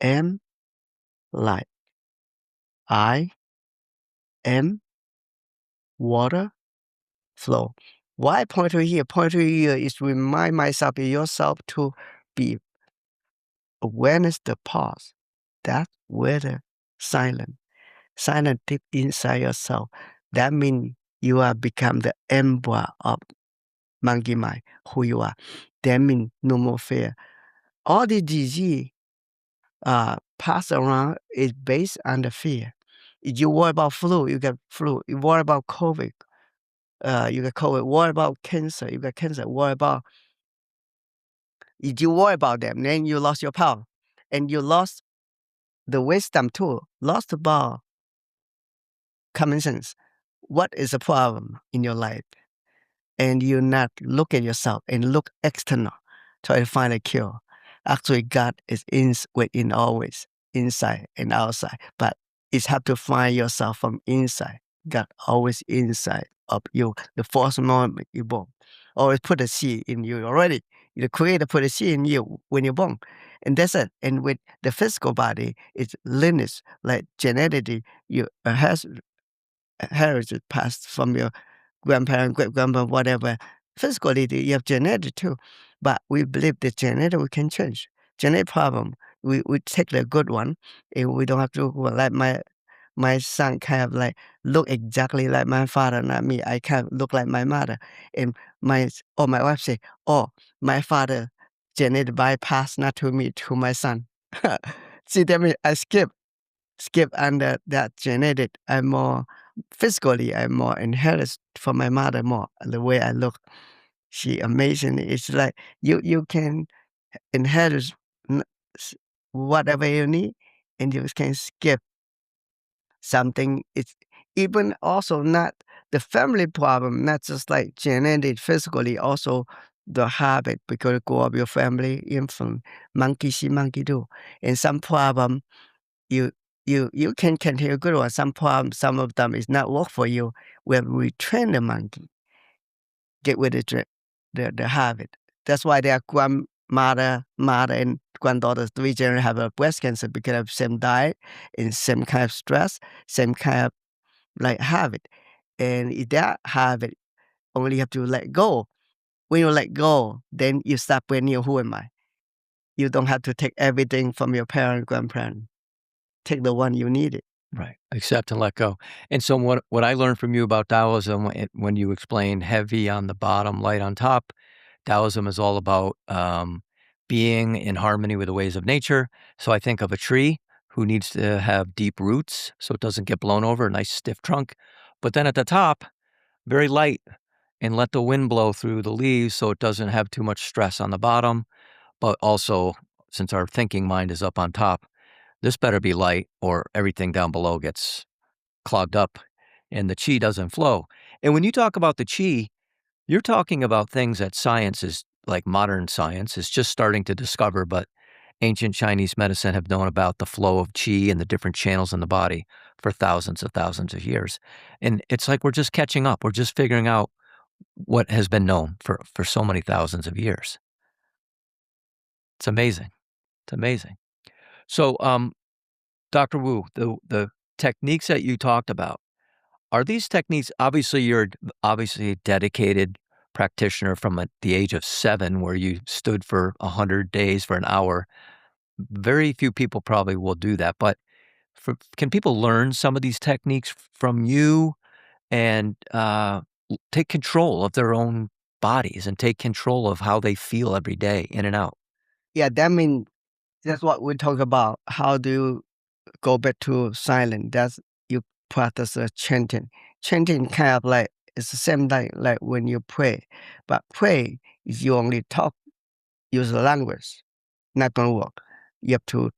am light. I am water, flow. Why point to here? Point to here is to remind myself and yourself to be awareness the pause. That's where the silent deep inside yourself. That means you are become the emblem of monkey mind, who you are. That means no more fear. All the disease pass around is based on the fear. If you worry about flu, you get flu. You worry about COVID, you get COVID. Worry about cancer, you get cancer. If you worry about them, then you lost your power. And you lost the wisdom too. Lost about common sense. What is the problem in your life? And you not look at yourself and look external, try to find a cure. Actually, God is within always, inside and outside. But it's have to find yourself from inside. God always inside of you. The first moment you born, always put a seed in you already. The Creator put a seed in you when you're born, and that's it. And with the physical body, it's lineage, like genetically, you has heritage passed from your grandparent, great grandparent, whatever. Physically, you have genetic too, but we believe the genetic we can change. Genetic problem, we take the good one, and we don't have to like my son kind of like look exactly like my father, not me. I can't look like my mother, and my wife say, oh, my father genetic bypass not to me, to my son. See, that means I skip under that genetic. I'm more physically, I'm more inherited from my mother more. The way I look, she amazing. It's like you can inherit whatever you need, and you can skip something. It's even also not the family problem, not just like genetic, physically, also the habit, because go up your family influence, monkey see, monkey do. And some problem you you can continue good one. Some problem, some of them is not work for you. When we train the monkey, get with the habit. That's why their grandmother, mother, and granddaughters, three generally have a breast cancer because of same diet and same kind of stress, same kind of like habit. And if that habit only have to let go. When you let go, then you stop when you who am I? You don't have to take everything from your parent, grandparent. Take the one you needed. Right. Accept and let go. And so what I learned from you about Taoism when you explained heavy on the bottom, light on top, Taoism is all about being in harmony with the ways of nature. So I think of a tree who needs to have deep roots so it doesn't get blown over, a nice stiff trunk. But then at the top, very light, and let the wind blow through the leaves so it doesn't have too much stress on the bottom. But also, since our thinking mind is up on top, this better be light or everything down below gets clogged up and the chi doesn't flow. And when you talk about the chi, you're talking about things that science is like modern science is just starting to discover, but ancient Chinese medicine have known about the flow of chi and the different channels in the body for thousands of years. And it's like we're just catching up. We're just figuring out what has been known for so many thousands of years. It's amazing. It's amazing. So, Dr. Wu, the techniques that you talked about, are these techniques, obviously you're obviously a dedicated practitioner from the age of 7 where you stood for 100 days for an hour. Very few people probably will do that, but can people learn some of these techniques from you and take control of their own bodies and take control of how they feel every day in and out? Yeah, that's what we talk about. How do you go back to silent? That's you practice chanting. Chanting kind of like it's the same thing like when you pray, but pray is you only talk, use the language, not gonna work. You have to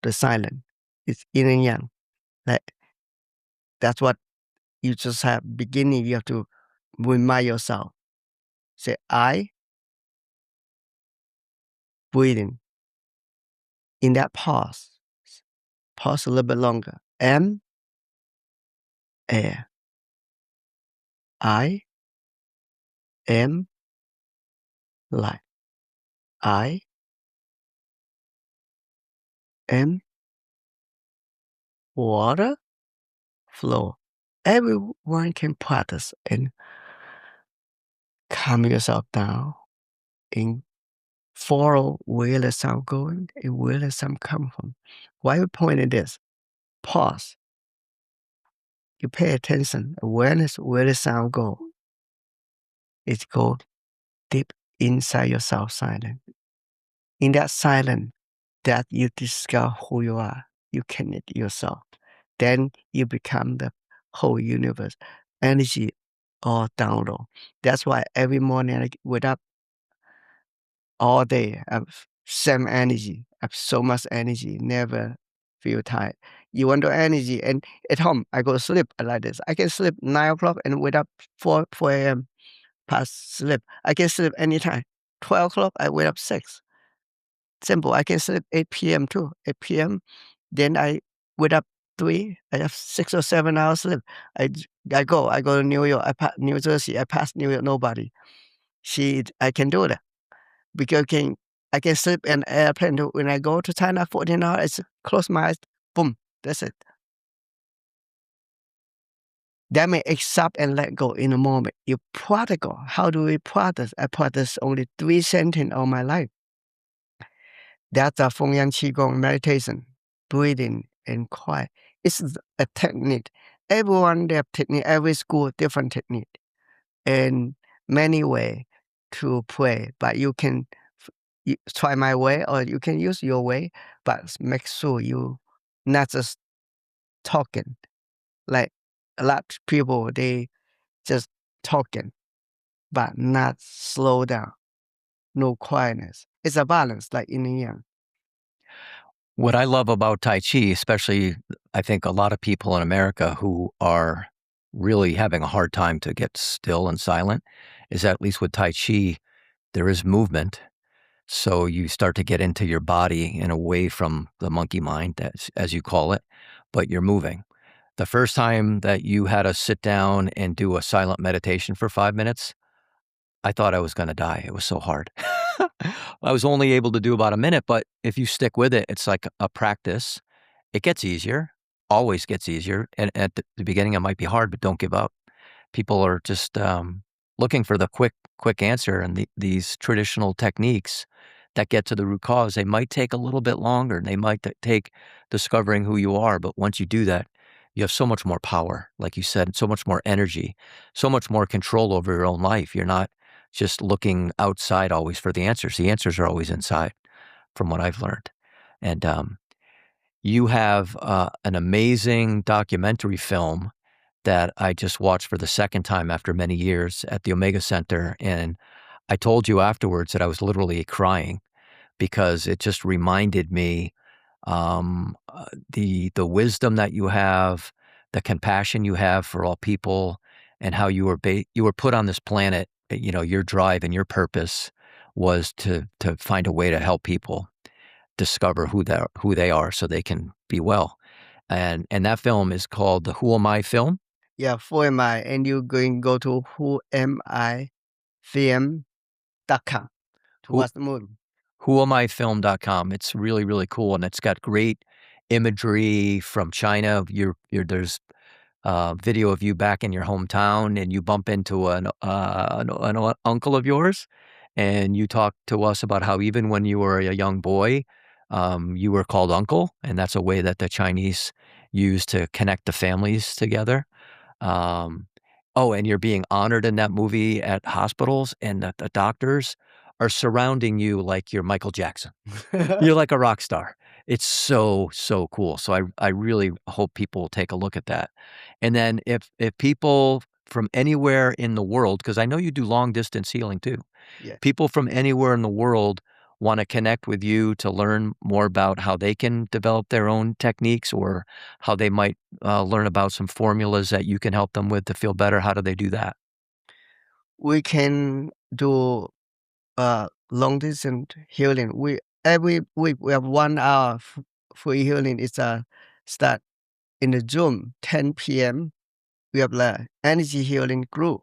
the silent. It's yin and yang. Like that's what you just have beginning. You have to remind yourself. Say I breathing in that pause. Pause a little bit longer. Am air. I am light. I am water flow. everyone can practice and calm yourself down and follow where the sound going and where the sound come from. Why we pointed this? Pause. You pay attention, awareness where the sound go. It go deep inside yourself, silent. In that silence, that you discover who you are. You connect yourself. Then you become the whole universe. Energy all download. That's why every morning I wake up all day. I have same energy. I have so much energy. Never feel tired. You want the energy, and at home I go to sleep like this. I can sleep 9 o'clock and wake up 4 a.m. past sleep. I can sleep anytime. 12 o'clock I wake up 6. Simple. I can sleep 8 p.m. too. 8 p.m. Then I wake up 3. I have 6 or 7 hours sleep. I go to New York. New Jersey. I pass New York. Nobody. I can do that because I can sleep in airplane too. When I go to China 14 hours, I just close my eyes. Boom. That's it. That may accept and let go in a moment. You practical. How do we practice? I practice only 3 sentences all my life. That's a Feng Yang Qigong meditation, breathing and quiet. It's a technique. Everyone they have technique. Every school different technique, and many way to pray. But you can try my way, or you can use your way. But make sure you not just talking. Like a lot of people, they just talking, but not slow down. No quietness. It's a balance, like yin and yang. What I love about Tai Chi, especially I think a lot of people in America who are really having a hard time to get still and silent, is that at least with Tai Chi, there is movement. So you start to get into your body and away from the monkey mind, as you call it, but you're moving. The first time that you had to sit down and do a silent meditation for 5 minutes, I thought I was going to die. It was so hard. I was only able to do about a minute, but if you stick with it, it's like a practice. It gets easier, always gets easier. And at the beginning, it might be hard, but don't give up. People are just looking for the quick answer, and these traditional techniques that get to the root cause, they might take a little bit longer. They might take discovering who you are, but once you do that, you have so much more power, like you said, so much more energy, so much more control over your own life. You're not just looking outside always for the answers. The answers are always inside, from what I've learned. And you have an amazing documentary film that I just watched for the second time after many years at the Omega Center. And I told you afterwards that I was literally crying because it just reminded me the wisdom that you have, the compassion you have for all people, and how you were put on this planet. You know, your drive and your purpose was to find a way to help people discover who they are, so they can be well. And that film is called the Who Am I film. Yeah, Who Am I? And you go to whoamifilm.com to watch the movie. Whoamifilm.com. It's really, really cool, and it's got great imagery from China. There's video of you back in your hometown, and you bump into an uncle of yours, and you talk to us about how even when you were a young boy, you were called uncle, and that's a way that the Chinese use to connect the families together. And you're being honored in that movie at hospitals, and the doctors are surrounding you like you're Michael Jackson. You're like a rock star. It's so, so cool. So I really hope people take a look at that. And then if people from anywhere in the world, because I know you do long distance healing too. Yeah. People from anywhere in the world want to connect with you to learn more about how they can develop their own techniques, or how they might learn about some formulas that you can help them with to feel better. How do they do that? We can do long distance healing. Every week we have 1 hour free healing. It's start in the Zoom 10 p.m. We have the energy healing group.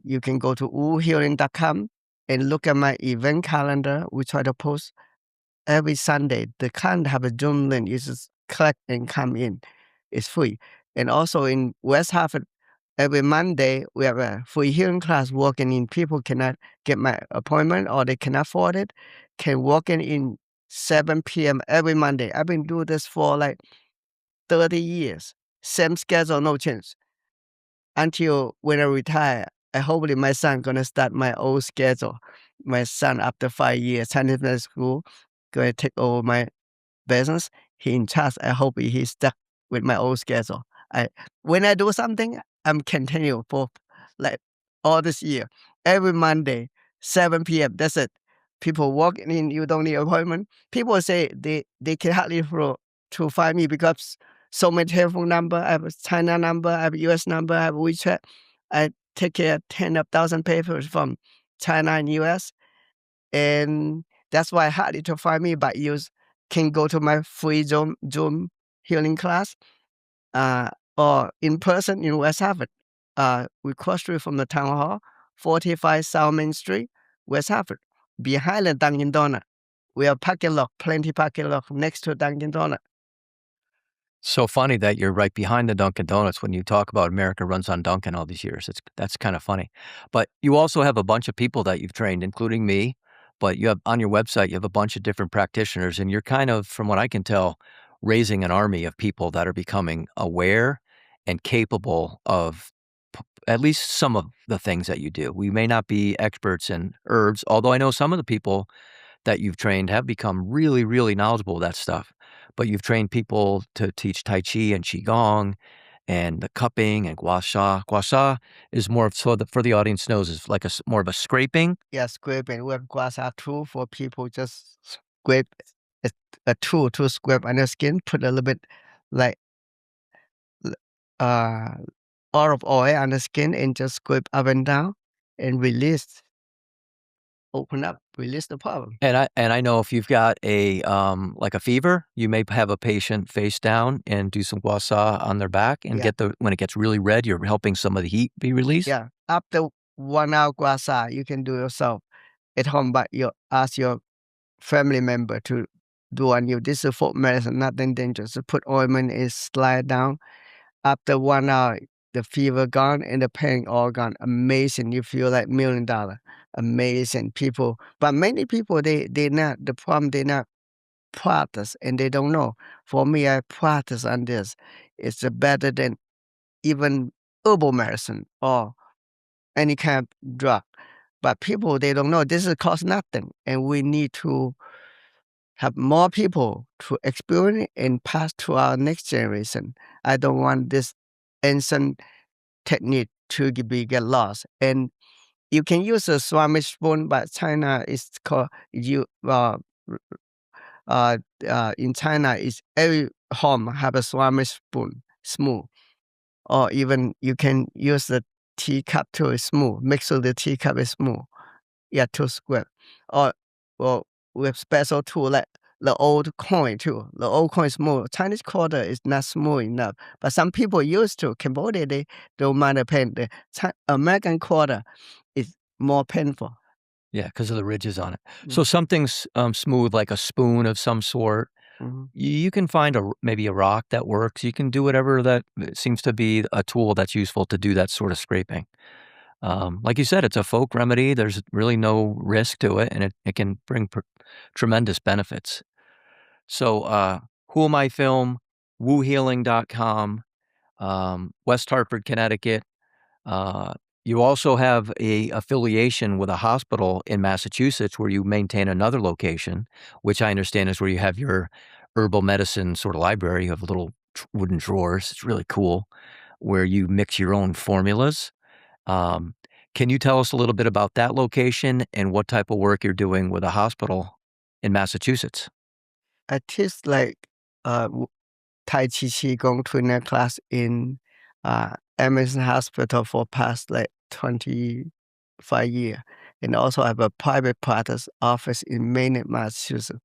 You can go to wuhealing.com and look at my event calendar. We try to post every Sunday. The can't have a Zoom link. You just click and come in. It's free. And also in West Hartford, every Monday, we have a free healing class walking in. People cannot get my appointment or they cannot afford it, can walk in 7 p.m. every Monday. I've been doing this for like 30 years. Same schedule, no change. Until when I retire, I hopefully my son going to start my old schedule. My son, after 5 years, Chinese medical school, going to take over my business. He in charge. I hope he's stuck with my old schedule. When I do something, I'm continue for like all this year. Every Monday, 7 p.m. That's it. People walk in, you don't need appointment. People say they can hardly to find me because so many telephone number. I have a China number, I have a US number, I have WeChat. I take care of 10,000 papers from China and US. And that's why hardly to find me, but you can go to my free Zoom healing class or in person in West Hartford. We cross street from the town hall, 45 South Main Street, West Hartford, behind the Dunkin' Donut. We have parking lot, plenty parking lot next to Dunkin' Donut. So funny that you're right behind the Dunkin' Donuts when you talk about America runs on Dunkin' all these years. That's kind of funny. But you also have a bunch of people that you've trained, including me. But you have on your website, you have a bunch of different practitioners, and you're kind of, from what I can tell, raising an army of people that are becoming aware and capable of at least some of the things that you do. We may not be experts in herbs, although I know some of the people that you've trained have become really, really knowledgeable of that stuff. But you've trained people to teach Tai Chi and Qigong and the cupping and Gua Sha. Gua Sha is more of, so for the audience knows, is like more of a scraping. Yeah, scraping. We have Gua Sha tool for people just scrape a tool to scrape on the skin, put a little bit like olive oil on the skin and just scrape up and down and release. Open up, release the problem. And I know if you've got a like a fever, you may have a patient face down and do some Gua Sha on their back and get when it gets really red, you're helping some of the heat be released. Yeah, after 1 hour Gua Sha, you can do yourself at home, but you ask your family member to do on you. This is folk medicine, nothing dangerous. So put ointment, is slide down. After 1 hour, the fever gone and the pain all gone. Amazing. You feel like $1 million. Amazing people. But many people, they not, the problem, they not practice and they don't know. For me, I practice on this. It's better than even herbal medicine or any kind of drug. But people, they don't know. This costs nothing. And we need to have more people to experience and pass to our next generation. I don't want this ancient technique to get lost. And you can use a Swami spoon, but China is called in China is every home have a Swami spoon, smooth. Or even you can use the teacup to smooth, make sure the teacup is smooth. Yeah, to square. Or well, with special tool like the old coin too. The old coin is smooth. Chinese quarter is not smooth enough. But some people used to. Cambodia, they don't mind the pain. The American quarter is more painful. Yeah, because of the ridges on it. So something's smooth, like a spoon of some sort. You can find maybe a rock that works. You can do whatever that seems to be a tool that's useful to do that sort of scraping. Like you said, it's a folk remedy. There's really no risk to it, and it can bring tremendous benefits. So Who Am I Film, WooHealing.com, West Hartford, Connecticut. You also have a affiliation with a hospital in Massachusetts where you maintain another location, which I understand is where you have your herbal medicine sort of library. You have little wooden drawers. It's really cool, where you mix your own formulas. Can you tell us a little bit about that location and what type of work you're doing with a hospital in Massachusetts? I teach like Tai Chi Qigong Tui-na class in Emerson Hospital for past like 25 years. And also have a private practice office in Maine, Massachusetts.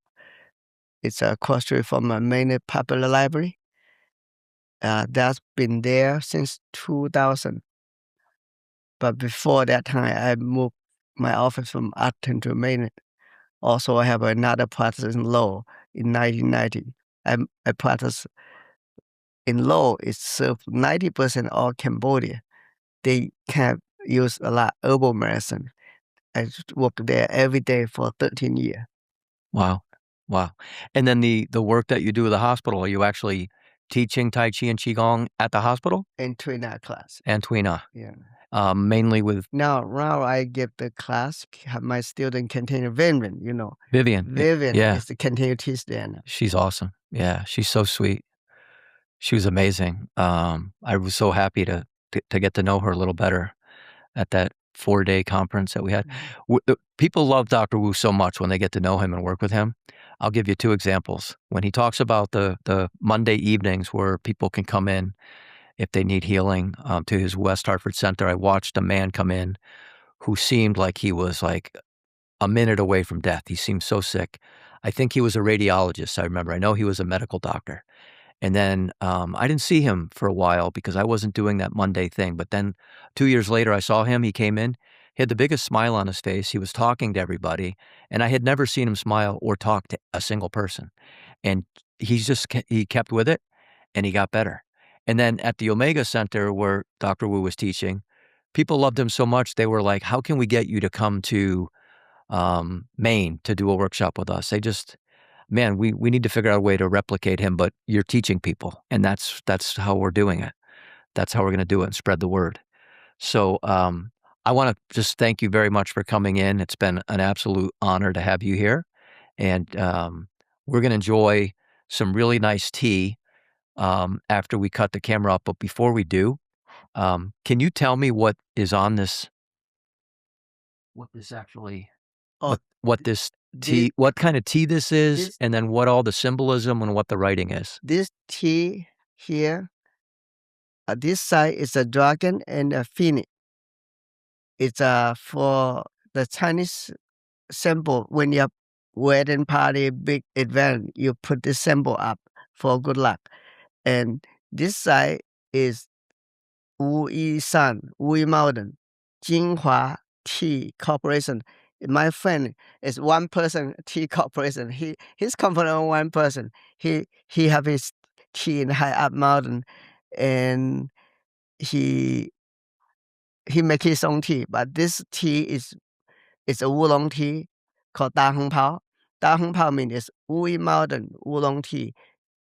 It's across street from a Maine Public Library. That's been there since 2000. But before that time, I moved my office from Upton to Maine. Also, I have another practice in Lowell in 1990. I practice in Laos, it's served 90% of Cambodia. They can use a lot herbal medicine. I worked there every day for 13 years. Wow. Wow. And then the work that you do at the hospital, are you actually teaching Tai Chi and Qigong at the hospital? And Tui-na class. And Tui-na. Yeah. Mainly with Now I give the class. My student continue Vivian. Vivian. Vivian Yeah. is the continue teach there now. She's awesome. Yeah, she's so sweet. She was amazing. I was so happy to get to know her a little better at that 4-day conference that we had. People love Dr. Wu so much when they get to know him and work with him. I'll give you 2 examples. When he talks about the Monday evenings where people can come in if they need healing to his West Hartford Center, I watched a man come in who seemed like he was like a minute away from death. He seemed so sick. I think he was a radiologist. I remember. I know he was a medical doctor. And then I didn't see him for a while because I wasn't doing that Monday thing. But then 2 years later, I saw him. He came in. He had the biggest smile on his face. He was talking to everybody. And I had never seen him smile or talk to a single person. And he kept with it, and he got better. And then at the Omega Center where Dr. Wu was teaching, people loved him so much. They were like, how can we get you to come to Maine to do a workshop with us? They just... man, we need to figure out a way to replicate him, but you're teaching people, and that's how we're doing it. That's how we're going to do it and spread the word. So I want to just thank you very much for coming in. It's been an absolute honor to have you here, and we're going to enjoy some really nice tea after we cut the camera up. But before we do, can you tell me what is on this? What this actually? What this tea? What kind of tea this is, and then what all the symbolism and what the writing is. This tea here, this side is a dragon and a phoenix. It's for the Chinese symbol. When you have wedding party, big event, you put this symbol up for good luck. And this side is Wu Yi San, Wu Yi Mountain, Jinhua Tea Corporation. My friend is one person tea corporation. He's company on one person. He have his tea in high up mountain, and he make his own tea. But this tea is a oolong tea called Da Hong Pao. Da Hong Pao means Wu Yi Mountain oolong tea.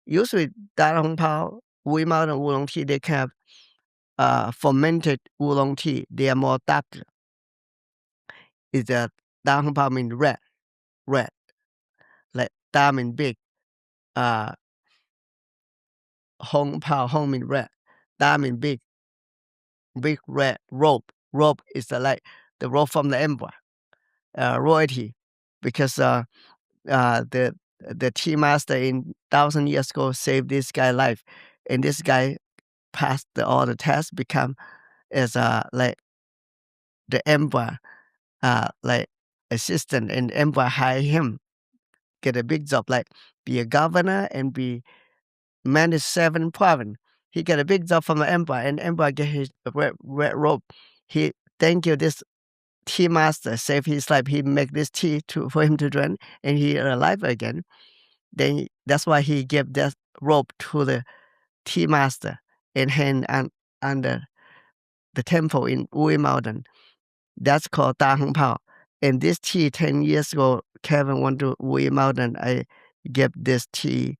Usually Da Hong Pao, Wu Yi Mountain oolong tea, they can have fermented oolong tea. They are more darker. Is a Da Hong Pao means red. Like Da means big. Hong Pao, Hong means red. Da means big. Big red. Robe. Robe is like the robe from the emperor. Royalty. Because the tea master in 1,000 years ago saved this guy's life. And this guy passed all the tests, become as like the emperor like assistant, and emperor hire him, get a big job, like be a governor and manage 7 province. He get a big job from the emperor, and emperor get his red robe. He thank you, this tea master saved his life. He make this tea for him to drink, and he alive again. Then that's why he gave that robe to the tea master and hang under the temple in Wu Yi Mountain. That's called Da Hong Pao. And this tea, 10 years ago, Kevin went to Wu Yi Mountain. I gave this tea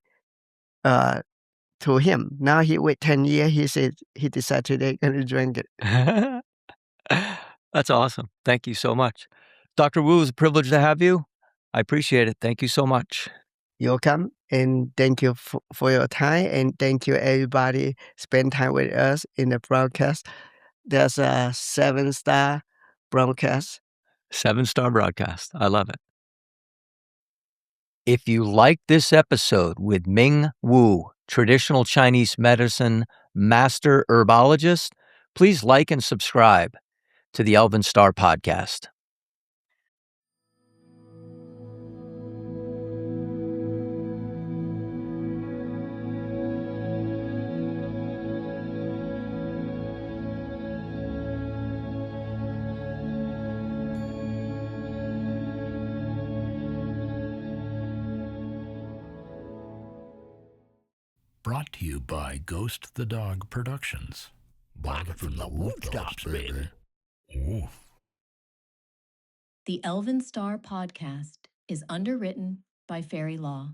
to him. Now he wait 10 years. He said he decided today going to drink it. That's awesome. Thank you so much. Dr. Wu, it's a privilege to have you. I appreciate it. Thank you so much. You're welcome. And thank you for your time. And thank you, everybody, spend time with us in the broadcast. There's a 7-star broadcast. 7-star broadcast. I love it. If you like this episode with Ming Wu, traditional Chinese medicine master herbologist, please like and subscribe to the Elven Star Podcast. Brought to you by Ghost the Dog Productions. Barking from the rooftops, baby. Oof. The Elven Star Podcast is underwritten by Ferry Law.